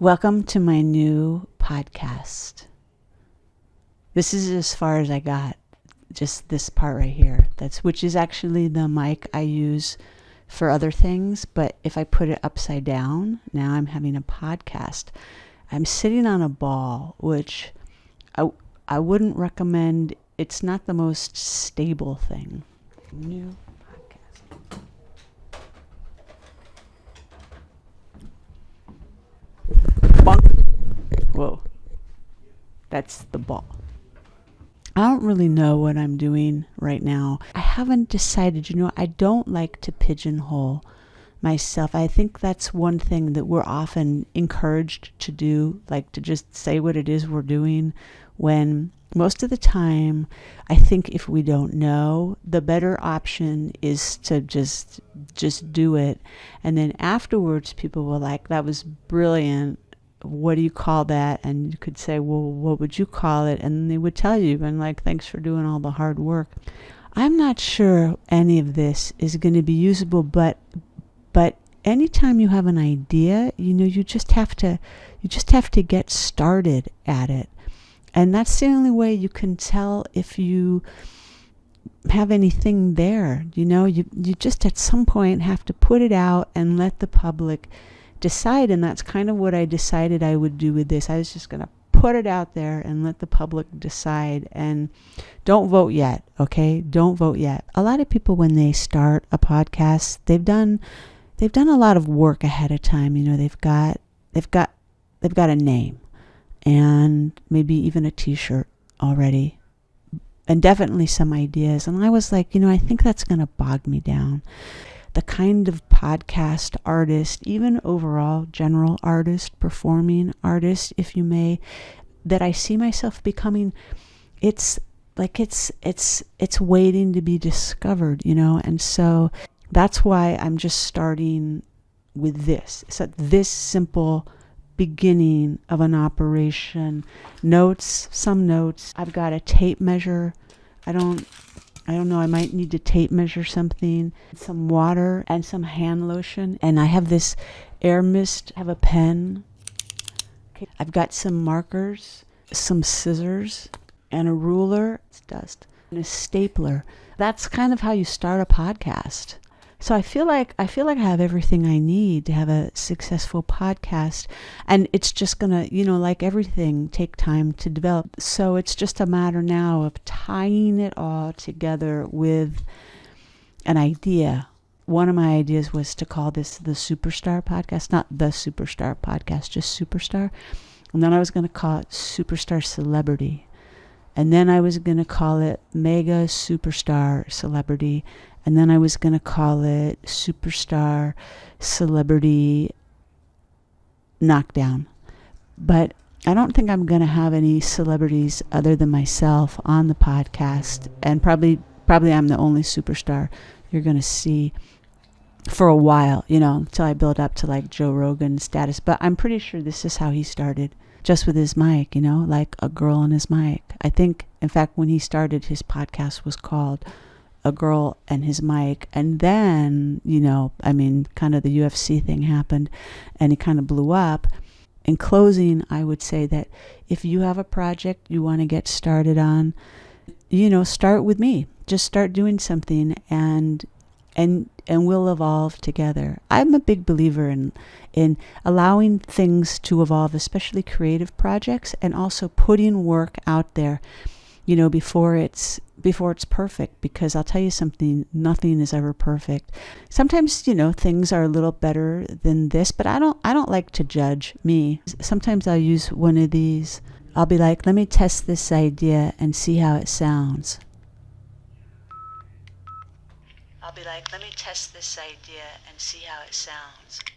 Welcome to my new podcast. This is as far as I got, just this part right here. Which is actually the mic I use for other things, but if I put it upside down, now I'm having a podcast. I'm sitting on a ball, which I wouldn't recommend. It's not the most stable thing. New podcast. Bonk. Whoa. That's the ball. I don't really know what I'm doing right now. I haven't decided. I don't like to pigeonhole myself. I think that's one thing that we're often encouraged to do, like to just say what it is we're doing, when most of the time, I think if we don't know, the better option is to just do it. And then afterwards, people will like, that was brilliant. What do you call that? And you could say, well, what would you call it? And they would tell you, and like, thanks for doing all the hard work. I'm not sure any of this is going to be usable, but anytime you have an idea, you just have to get started at it. And that's the only way you can tell if you have anything there. You just at some point have to put it out and let the public decide. And that's kind of what I decided I would do with this. I was just going to put it out there and let the public decide. And don't vote yet, okay? Don't vote yet. A lot of people, when they start a podcast, they've done a lot of work ahead of time. They've got a name and maybe even a t-shirt already, and definitely some ideas. And I was like, I think that's going to bog me down. The kind of podcast artist, even overall general artist, performing artist, if you may, that I see myself becoming, it's waiting to be discovered, and so that's why I'm just starting with this. So this simple beginning of an operation. Some notes. I've got a tape measure. I don't know, I might need to tape measure something, some water and some hand lotion. And I have this air mist, I have a pen. Okay. I've got some markers, some scissors, and a ruler, it's dust, and a stapler. That's kind of how you start a podcast. So I feel like I have everything I need to have a successful podcast, and it's just gonna, like everything, take time to develop. So it's just a matter now of tying it all together with an idea. One of my ideas was to call this the Superstar Podcast, not the Superstar Podcast, just Superstar. And then I was going to call it Superstar Celebrity. And then I was going to call it Mega Superstar Celebrity. And then I was going to call it Superstar Celebrity Knockdown. But I don't think I'm going to have any celebrities other than myself on the podcast. And probably I'm the only superstar you're going to see for a while, until I build up to like Joe Rogan status. But I'm pretty sure this is how he started, just with his mic, like a girl on his mic. I think, in fact, when he started, his podcast was called A Girl and His Mic. And then, kind of the UFC thing happened and he kind of blew up. In closing, I would say that if you have a project you want to get started on, start with me. Just start doing something and we'll evolve together. I'm a big believer in allowing things to evolve, especially creative projects, and also putting work out there, before it's perfect, because I'll tell you something, nothing is ever perfect. Sometimes, things are a little better than this, but I don't like to judge me. Sometimes I'll use one of these. I'll be like, let me test this idea and see how it sounds.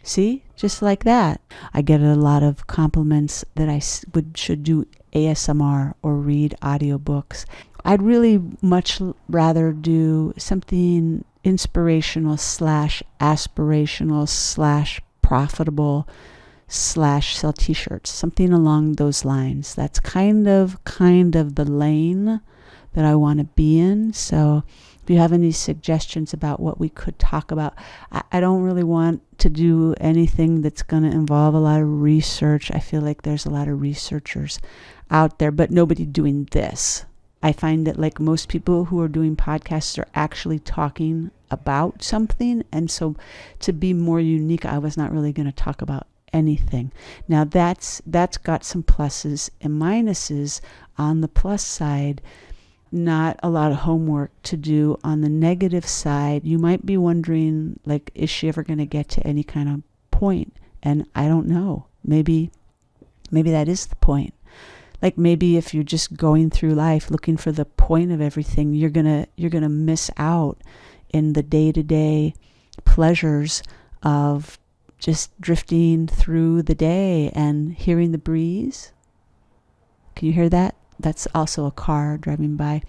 See? Just like that. I get a lot of compliments that I should do ASMR or read audiobooks. I'd really much rather do something inspirational / aspirational / profitable / sell t-shirts, something along those lines. That's kind of the lane that I want to be in. So if you have any suggestions about what we could talk about, I don't really want to do anything that's going to involve a lot of research. I feel like there's a lot of researchers out there, but nobody doing this. I find that like most people who are doing podcasts are actually talking about something. And so to be more unique, I was not really going to talk about anything. Now that's got some pluses and minuses. On the plus side, not a lot of homework to do. On the negative side, you might be wondering, like, is she ever going to get to any kind of point? And I don't know. Maybe that is the point. Like maybe if you're just going through life looking for the point of everything, you're gonna miss out in the day-to-day pleasures of just drifting through the day and hearing the breeze. Can you hear that? That's also a car driving by,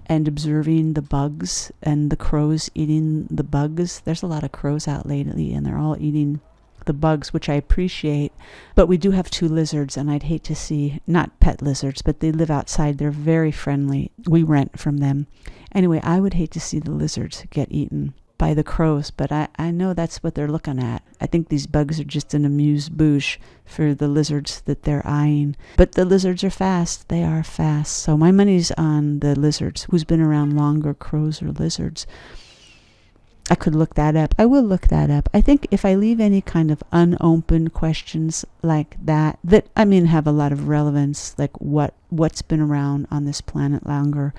and observing the bugs and the crows eating the bugs. There's a lot of crows out lately, and they're all eating the bugs, which I appreciate. But we do have 2 lizards, and I'd hate to see, not pet lizards, but they live outside. They're very friendly. We rent from them. Anyway, I would hate to see the lizards get eaten by the crows, but I know that's what they're looking at. I think these bugs are just an amuse-bouche for the lizards that they're eyeing. But the lizards are fast. They are fast. So my money's on the lizards. Who's been around longer, crows or lizards? I could look that up. I will look that up. I think if I leave any kind of unopened questions like that I mean have a lot of relevance, like what's been around on this planet longer,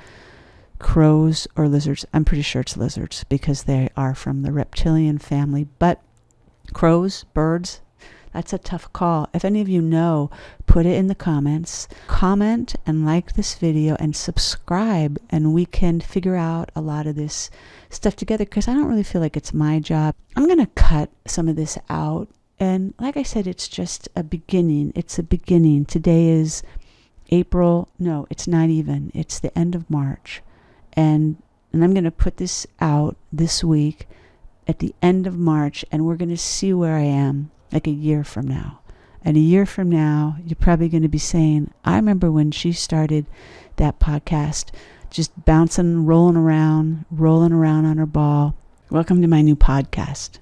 crows or lizards? I'm pretty sure it's lizards because they are from the reptilian family. But crows, birds, that's a tough call. If any of you know, put it in the comments. Comment and like this video and subscribe, and we can figure out a lot of this stuff together, because I don't really feel like it's my job. I'm going to cut some of this out. And like I said, it's just a beginning. It's a beginning. Today is April. No, it's not even. It's the end of March. And I'm going to put this out this week at the end of March, and we're going to see where I am like a year from now. And a year from now, you're probably going to be saying, I remember when she started that podcast, just bouncing, rolling around on her ball. Welcome to my new podcast.